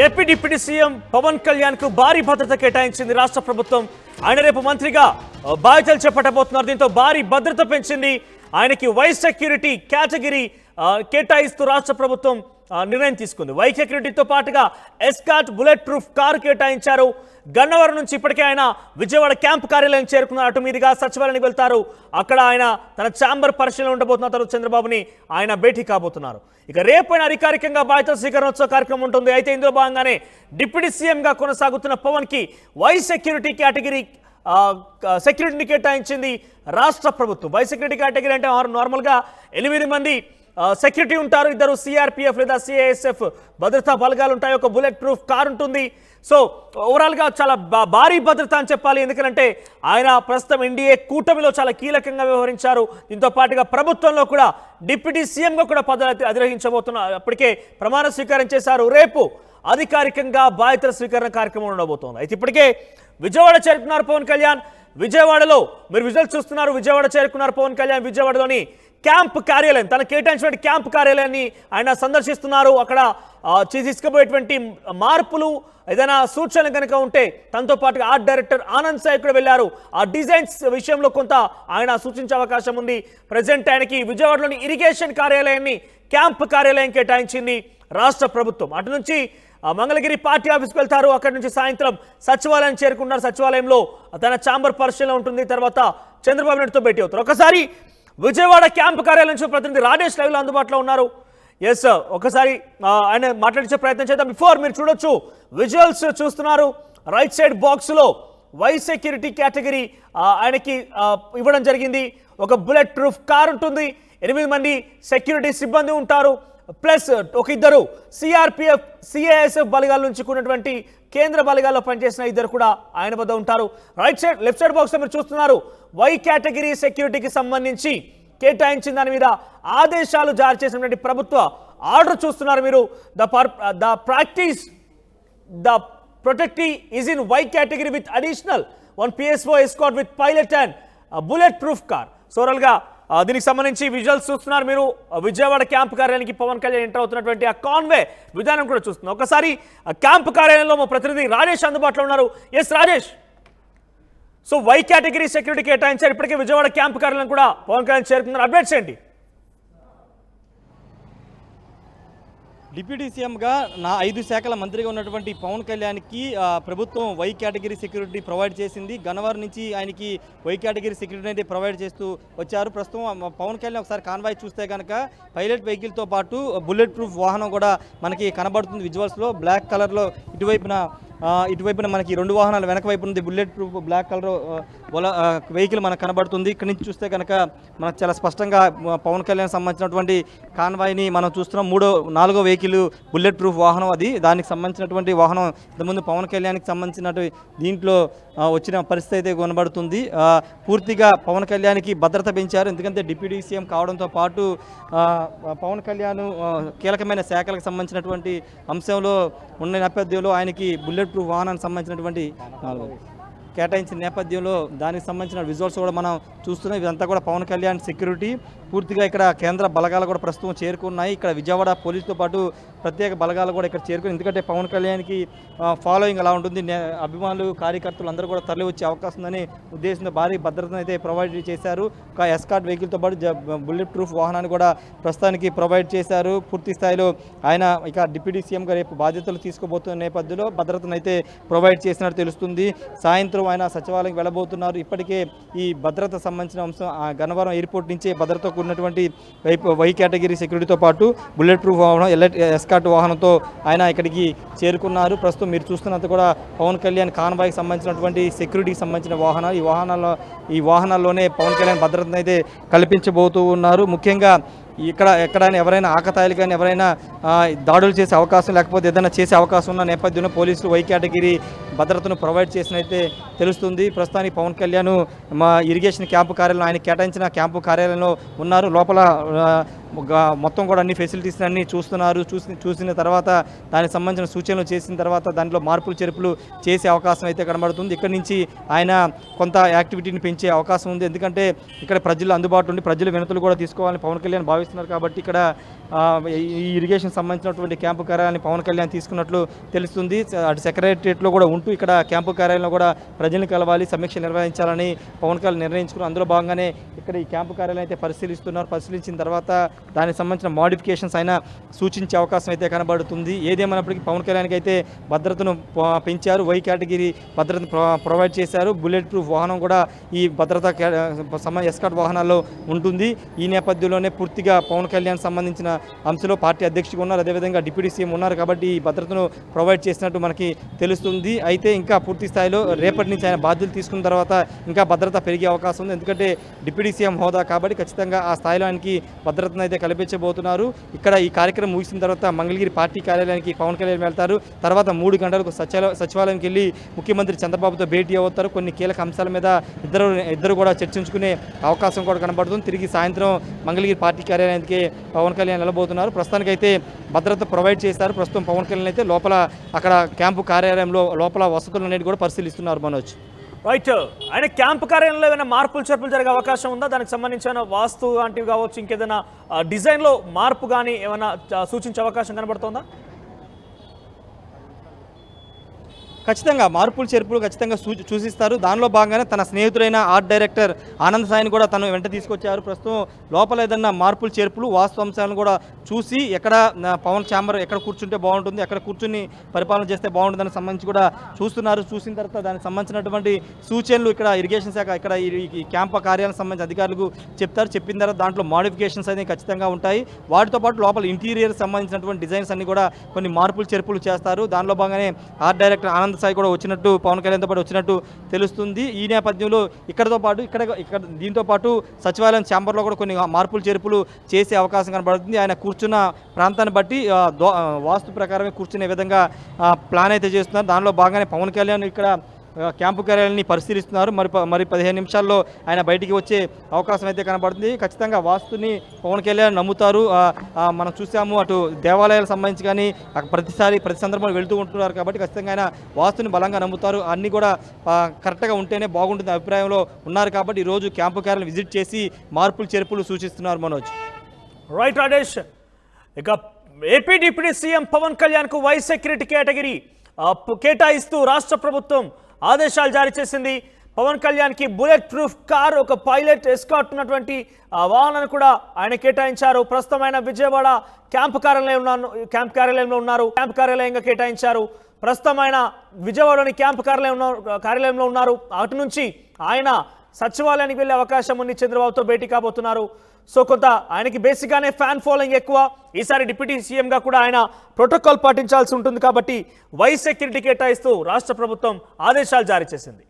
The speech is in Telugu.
AP deputy CM Pawan Kalyan కు భారీ భద్రత కేటాయించింది రాష్ట్ర ప్రభుత్వం. ఆయన రేపు మంత్రిగా బాధ్యతలు చేపట్టబోతున్నారు. దీంతో భారీ భద్రత పెంచింది. ఆయనకి వైస్ సెక్యూరిటీ కేటగిరీ కేటాయిస్తూ రాష్ట్ర ప్రభుత్వం నిర్ణయం తీసుకుంది. వైస్ సెక్యూరిటీతో పాటుగా ఎస్కాట్ బుల్లెట్ ప్రూఫ్ కారు కేటాయించారు. గన్నవరం నుంచి ఇప్పటికే ఆయన విజయవాడ క్యాంప్ కార్యాలయం చేరుకున్నారు. అటు మీదుగా సచివాలయానికి వెళ్తారు. అక్కడ ఆయన తన ఛాంబర్ పరిశీలన ఉండబోతున్నారు. తర్వాత చంద్రబాబుని ఆయన భేటీ కాబోతున్నారు. ఇక రేపైన అధికారికంగా బాధ్యత స్వీకరణోత్సవ కార్యక్రమం ఉంటుంది. అయితే ఇందులో భాగంగానే డిప్యూటీ సీఎంగా కొనసాగుతున్న పవన్ కి వైస్ సెక్యూరిటీ కేటగిరీ సెక్యూరిటీని కేటాయించింది రాష్ట్ర ప్రభుత్వం. వైస్ సెక్యూరిటీ కేటగిరీ అంటే నార్మల్గా 8 మంది సెక్యూరిటీ ఉంటారు. 2 సిఆర్పిఎఫ్ లేదా సిఐఎస్ఎఫ్ భద్రతా బలగాలు ఉంటాయి. ఒక బుల్లెట్ ప్రూఫ్ కార్ ఉంటుంది. సో ఓవరాల్గా చాలా భారీ భద్రత అని చెప్పాలి. ఎందుకంటే ఆయన ప్రస్తుతం ఎన్డీఏ కూటమిలో చాలా కీలకంగా వ్యవహరించారు. దీంతో పాటుగా ప్రభుత్వంలో కూడా డిప్యూటీ సీఎంగా కూడా పదవి అధిరోహించబోతున్నారు. అప్పటికే ప్రమాణ స్వీకారం చేశారు. రేపు అధికారికంగా బాధ్యతల స్వీకరణ కార్యక్రమం ఉండబోతోంది. అయితే ఇప్పటికే విజయవాడ చేరుకున్నారు పవన్ కళ్యాణ్. విజయవాడలో మీరు విజువల్స్ చూస్తున్నారు. విజయవాడ చేరుకున్నారు పవన్ కళ్యాణ్. విజయవాడలోని క్యాంప్ కార్యాలయం, తన కేటాయించిన క్యాంప్ కార్యాలయాన్ని ఆయన సందర్శిస్తున్నారు. అక్కడ తీసుకుపోయేటువంటి మార్పులు ఏదైనా సూచనలు కనుక ఉంటే తనతో పాటుగా ఆర్ట్ డైరెక్టర్ ఆనంద్ సాయి కూడా వెళ్ళారు. ఆ డిజైన్స్ విషయంలో కొంత ఆయన సూచించే అవకాశం ఉంది. ప్రజెంట్ ఆయనకి విజయవాడలోని ఇరిగేషన్ కార్యాలయాన్ని క్యాంప్ కార్యాలయం కేటాయించింది రాష్ట్ర ప్రభుత్వం. అటు నుంచి మంగళగిరి పార్టీ ఆఫీస్కి వెళ్తారు. అక్కడి నుంచి సాయంత్రం సచివాలయం చేరుకున్నారు. సచివాలయంలో తన ఛాంబర్ పరిశీలన ఉంటుంది. తర్వాత చంద్రబాబు నాయుడుతో భేటీ అవుతారు. ఒకసారి విజయవాడ క్యాంప్ కార్యాలయం నుంచి ప్రతినిధి రాజేష్ లైవ్లో అందుబాటులో ఉన్నారు. ఎస్, ఒకసారి ఆయన మాట్లాడించే ప్రయత్నం చేద్దాం. బిఫోర్ మీరు చూడొచ్చు, విజువల్స్ చూస్తున్నారు. రైట్ సైడ్ బాక్స్లో వైస్ సెక్యూరిటీ కేటగిరీ ఆయనకి ఇవ్వడం జరిగింది. ఒక బుల్లెట్ ప్రూఫ్ కార్ ఉంటుంది. 8 మంది సెక్యూరిటీ సిబ్బంది ఉంటారు. ప్లస్ ఒక 2 సిఆర్పిఎఫ్ సిఐఎస్ఎఫ్ బలగాల నుంచి కూడినటువంటి కేంద్ర బలగాల్లో పనిచేసిన 2 కూడా ఆయన వద్ద ఉంటారు. లెఫ్ట్ సైడ్ బాక్స్ లో మీరు చూస్తున్నారు. వై కేటగిరీ సెక్యూరిటీకి సంబంధించి కేటాయించిన దాని మీద ఆదేశాలు జారీ చేసినటువంటి ప్రభుత్వ ఆర్డర్ చూస్తున్నారు మీరు. The practice the protectee is in Y category with additional 1 PSO escort with pilot and bullet proof car. సోరల్గా దీనికి సంబంధించి విజువల్స్ చూస్తున్నారు మీరు. విజయవాడ క్యాంప్ కార్యాలయానికి పవన్ కళ్యాణ్ ఎంటర్ అవుతున్నటువంటి ఆ కాన్వే విధానం కూడా చూస్తున్నారు. ఒకసారి క్యాంప్ కార్యాలయంలో మా ప్రతినిధి రాజేష్ అందుబాటులో ఉన్నారు. Yes Rajesh, so Y category security కేటాయించారు. ఇప్పటికే విజయవాడ క్యాంప్ కార్యాలయం కూడా పవన్ కళ్యాణ్ చేరుకున్నారు. అప్డేట్స్ ఏంటి? డిప్యూటీ సీఎంగా 5 శాఖల మంత్రిగా ఉన్నటువంటి పవన్ కళ్యాణ్కి ప్రభుత్వం వై కేటగిరీ సెక్యూరిటీ ప్రొవైడ్ చేసింది. గన్నవరం నుంచి ఆయనకి వై కేటగిరీ సెక్యూరిటీ అయితే ప్రొవైడ్ చేస్తూ వచ్చారు. ప్రస్తుతం పవన్ కళ్యాణ్ ఒకసారి కాన్వాయ్ చూస్తే కనుక పైలట్ వెహికల్తో పాటు బుల్లెట్ ప్రూఫ్ వాహనం కూడా మనకి కనబడుతుంది. విజువల్స్లో బ్లాక్ కలర్లో ఇటువైపున మనకి 2 వాహనాలు వెనక వైపు ఉంది. Bullet proof black colour vehicle మనకు కనబడుతుంది. ఇక్కడి నుంచి చూస్తే కనుక మనకు చాలా స్పష్టంగా పవన్ కళ్యాణ్ సంబంధించినటువంటి కాన్వాయ్ని మనం చూస్తున్నాం. 4వ వెహికల్ బుల్లెట్ ప్రూఫ్ వాహనం అది. దానికి సంబంధించినటువంటి వాహనం ఇంతకుముందు పవన్ కళ్యాణ్కి సంబంధించినటువంటి దీంట్లో వచ్చిన పరిస్థితి అయితే కనబడుతుంది. పూర్తిగా పవన్ కళ్యాణ్కి భద్రత పెంచారు. ఎందుకంటే డిప్యూటీ సీఎం కావడంతో పాటు పవన్ కళ్యాణ్ కీలకమైన శాఖలకు సంబంధించినటువంటి అంశంలో ఉన్న నేపథ్యంలో ఆయనకి బుల్లెట్ ప్రూఫ్ వాహనానికి సంబంధించినటువంటి కేటాయించిన నేపథ్యంలో దానికి సంబంధించిన విజువల్స్ కూడా మనం చూస్తున్నాం. ఇదంతా కూడా పవన్ కళ్యాణ్ సెక్యూరిటీ. పూర్తిగా ఇక్కడ కేంద్ర బలగాలు కూడా ప్రస్తుతం చేరుకున్నాయి. ఇక్కడ విజయవాడ పోలీసుతో పాటు ప్రత్యేక బలగాలు కూడా ఇక్కడ చేరుకుని, ఎందుకంటే పవన్ కళ్యాణ్కి ఫాలోయింగ్ అలా ఉంటుంది. అభిమానులు కార్యకర్తలు అందరూ కూడా తరలి వచ్చే అవకాశం ఉందని ఉద్దేశంతో భారీ భద్రతను అయితే ప్రొవైడ్ చేశారు. ఒక ఎస్కాట్ వెహికల్తో పాటు బుల్లెట్ ప్రూఫ్ వాహనాన్ని కూడా ప్రస్తుతానికి ప్రొవైడ్ చేశారు. పూర్తి స్థాయిలో ఆయన ఇక డిప్యూటీ సీఎంగా రేపు బాధ్యతలు తీసుకోబోతున్న నేపథ్యంలో భద్రతను అయితే ప్రొవైడ్ చేసినట్టు తెలుస్తుంది. సాయంత్రం ఆయన సచివాలయం వెళ్ళబోతున్నారు. ఇప్పటికే ఈ భద్రత సంబంధించిన అంశం గన్నవరం ఎయిర్పోర్ట్ నుంచే భద్రత కూడినటువంటి వై కేటగిరీ సెక్యూరిటీతో పాటు బుల్లెట్ ప్రూఫ్ వాహనం ఎస్కాట్ వాహనంతో ఆయన ఇక్కడికి చేరుకున్నారు. ప్రస్తుతం మీరు చూస్తున్నంత కూడా పవన్ కళ్యాణ్ కాన్వాయ్కి సంబంధించినటువంటి సెక్యూరిటీకి సంబంధించిన వాహనాలు ఈ వాహనాల్లోనే పవన్ కళ్యాణ్ భద్రతను అయితే కల్పించబోతూ ఉన్నారు. ముఖ్యంగా ఎక్కడైనా ఎవరైనా ఆకతాయిలు కానీ ఎవరైనా దాడులు చేసే అవకాశం లేకపోతే ఏదైనా చేసే అవకాశం ఉన్న నేపథ్యంలో పోలీసులు వై కేటగిరీ భద్రతను ప్రొవైడ్ చేసినైతే తెలుస్తుంది. ప్రస్తుతానికి పవన్ కళ్యాణ్ ఇరిగేషన్ క్యాంపు కార్యాలయం ఆయన కేటాయించిన క్యాంపు కార్యాలయంలో ఉన్నారు. లోపల మొత్తం కూడా అన్ని ఫెసిలిటీస్ అన్ని చూస్తున్నారు. చూసిన తర్వాత దానికి సంబంధించిన సూచనలు చేసిన తర్వాత దాంట్లో మార్పులు చేర్పులు చేసే అవకాశం అయితే కనబడుతుంది. ఇక్కడి నుంచి ఆయన కొంత యాక్టివిటీని పెంచే అవకాశం ఉంది. ఎందుకంటే ఇక్కడ ప్రజలు అందుబాటులో ఉండి ప్రజల వినతులు కూడా తీసుకోవాలని పవన్ కళ్యాణ్ భావిస్తున్నారు. కాబట్టి ఇక్కడ ఈ ఇరిగేషన్ సంబంధించినటువంటి క్యాంపు కార్యాలయాన్ని పవన్ కళ్యాణ్ తీసుకున్నట్లు తెలుస్తుంది. అటు సెక్రటరియట్లో కూడా ఉంటూ ఇక్కడ క్యాంపు కార్యాలయంలో కూడా ప్రజలను కలవాలి, సమీక్ష నిర్వహించాలని పవన్ కళ్యాణ్ నిర్ణయించుకున్నారు. అందులో భాగంగానే ఇక్కడ ఈ క్యాంపు కార్యాలయం అయితే పరిశీలిస్తున్నారు. పరిశీలించిన తర్వాత దానికి సంబంధించిన మోడిఫికేషన్స్ అయినా సూచించే అవకాశం అయితే కనబడుతుంది. ఏదేమైనప్పటికీ పవన్ కళ్యాణ్కి అయితే భద్రతను పెంచారు. వై కేటగిరీ భద్రతను ప్రొవైడ్ చేశారు. బుల్లెట్ ప్రూఫ్ వాహనం కూడా ఈ భద్రతా ఎస్కార్ట్ వాహనాల్లో ఉంటుంది. ఈ నేపథ్యంలోనే పూర్తిగా పవన్ కళ్యాణ్ సంబంధించిన అంశంలో పార్టీ అధ్యక్షుడు ఉన్నారు, అదేవిధంగా డిప్యూటీ సీఎం ఉన్నారు. కాబట్టి ఈ భద్రతను ప్రొవైడ్ చేసినట్టు మనకి తెలుస్తుంది. అయితే ఇంకా పూర్తి స్థాయిలో రేపటి నుంచి ఆయన బాధ్యతలు తీసుకున్న తర్వాత ఇంకా భద్రత పెరిగే అవకాశం ఉంది. ఎందుకంటే డిప్యూటీ సీఎం హోదా కాబట్టి ఖచ్చితంగా ఆ స్థాయిలో ఆయనకి భద్రతను అయితే కల్పించబోతున్నారు. ఇక్కడ ఈ కార్యక్రమం ముగిసిన తర్వాత మంగళగిరి పార్టీ కార్యాలయానికి పవన్ కళ్యాణ్ వెళ్తారు. తర్వాత 3 గంటలకు సచివాలయంకి వెళ్ళి ముఖ్యమంత్రి చంద్రబాబుతో భేటీ అవుతారు. కొన్ని కీలక అంశాల మీద ఇద్దరు కూడా చర్చించుకునే అవకాశం కూడా కనబడుతుంది. తిరిగి సాయంత్రం మంగళగిరి పార్టీ కార్యాలయానికి పవన్ కళ్యాణ్ వెళ్ళబోతున్నారు. ప్రస్తుతానికైతే భద్రత ప్రొవైడ్ చేశారు. ప్రస్తుతం పవన్ కళ్యాణ్ అయితే లోపల అక్కడ క్యాంపు కార్యాలయంలో లోపల వసతులు అనేవి కూడా పరిశీలిస్తున్నారు. మనోజ్, రైట్. ఆయన క్యాంపు కార్యాలయంలో ఏమైనా మార్పులు చేర్పులు జరిగే అవకాశం ఉందా? దానికి సంబంధించిన వాస్తు లాంటివి కావచ్చు, ఇంకేదైనా డిజైన్లో మార్పు కానీ ఏమైనా సూచించే అవకాశం కనబడుతుందా? ఖచ్చితంగా మార్పులు చేర్పులు ఖచ్చితంగా సూచిస్తారు. దానిలో భాగంగానే తన స్నేహితుడైన ఆర్ట్ డైరెక్టర్ ఆనంద్ సాయిని కూడా తను వెంట తీసుకొచ్చారు. ప్రస్తుతం లోపల ఏదన్నా మార్పులు చేర్పులు వాస్తు అంశాలను కూడా చూసి ఎక్కడ పవన్ ఛాంబర్ ఎక్కడ కూర్చుంటే బాగుంటుంది, ఎక్కడ కూర్చుని పరిపాలన చేస్తే బాగుంటుందని సంబంధించి కూడా చూస్తున్నారు. చూసిన తర్వాత దానికి సంబంధించినటువంటి సూచనలు ఇక్కడ ఇరిగేషన్ శాఖ ఇక్కడ ఈ క్యాంపు కార్యాలయం సంబంధించిన అధికారులకు చెప్తారు. చెప్పిన తర్వాత దాంట్లో మోడిఫికేషన్స్ అనేవి ఖచ్చితంగా ఉంటాయి. వాటితో పాటు లోపల ఇంటీరియర్ సంబంధించినటువంటి డిజైన్స్ అన్ని కూడా కొన్ని మార్పులు చేర్పులు చేస్తారు. దానిలో భాగంగానే ఆర్ట్ డైరెక్టర్ ఆనంద్ సాయి కూడా వచ్చినట్టు పవన్ కళ్యాణ్తో పాటు వచ్చినట్టు తెలుస్తుంది. ఈ నేపథ్యంలో ఇక్కడతో పాటు ఇక్కడ దీంతో పాటు సచివాలయం ఛాంబర్లో కూడా కొన్ని మార్పులు చేర్పులు చేసే అవకాశం కనబడుతుంది. ఆయన కూర్చున్న ప్రాంతాన్ని బట్టి వాస్తు ప్రకారమే కూర్చునే విధంగా ప్లాన్ అయితే చేస్తున్నారు. దానిలో భాగంగానే పవన్ కళ్యాణ్ ఇక్కడ క్యాంపు కార్యాలయాన్ని పరిశీలిస్తున్నారు. మరి 15 నిమిషాల్లో ఆయన బయటికి వచ్చే అవకాశం అయితే కనబడుతుంది. ఖచ్చితంగా వాస్తుని పవన్ కళ్యాణ్ నమ్ముతారు. మనం చూసాము అటు దేవాలయాలకు సంబంధించి కానీ ప్రతి సందర్భంలో వెళ్తూ ఉంటున్నారు. కాబట్టి ఖచ్చితంగా ఆయన వాస్తుని బలంగా నమ్ముతారు. అన్నీ కూడా కరెక్ట్గా ఉంటేనే బాగుంటుంది అభిప్రాయంలో ఉన్నారు. కాబట్టి ఈరోజు క్యాంపు కార్యాలయం విజిట్ చేసి మార్పులు చేర్పులు సూచిస్తున్నారు. మనోజ్, రైట్. రాజేష్, ఇక ఏపీ డిప్యూటీ సీఎం పవన్ కళ్యాణ్కు వై సెక్యూరిటీ కేటగిరీ కేటాయిస్తూ రాష్ట్ర ప్రభుత్వం ఆదేశాలు జారీ చేసింది. పవన్ కళ్యాణ్కి బుల్లెట్ ప్రూఫ్ కార్, ఒక పైలట్ ఎస్కార్ట్ ఉన్నటువంటి వాహనాన్ని కూడా ఆయన కేటాయించారు. ప్రస్తుతం ఆయన విజయవాడ క్యాంపు కార్యాలయంలో ఉన్నారు. క్యాంపు కార్యాలయంగా కేటాయించారు. ప్రస్తుతం ఆయన విజయవాడలోని క్యాంపు కార్యాలయంలో ఉన్నారు. అటు నుంచి ఆయన సచివాలయానికి వెళ్ళే అవకాశం ఉంది. చంద్రబాబుతో భేటీ కాబోతున్నారు. సో కొంత ఆయనకి బేసిక్గానే ఫ్యాన్ ఫాలోయింగ్ ఎక్కువ. ఈసారి డిప్యూటీ సీఎంగా కూడా ఆయన ప్రోటోకాల్ పాటించాల్సి ఉంటుంది. కాబట్టి వై సెక్యూరిటీ కేటాయిస్తూ రాష్ట్ర ప్రభుత్వం ఆదేశాలు జారీ చేసింది.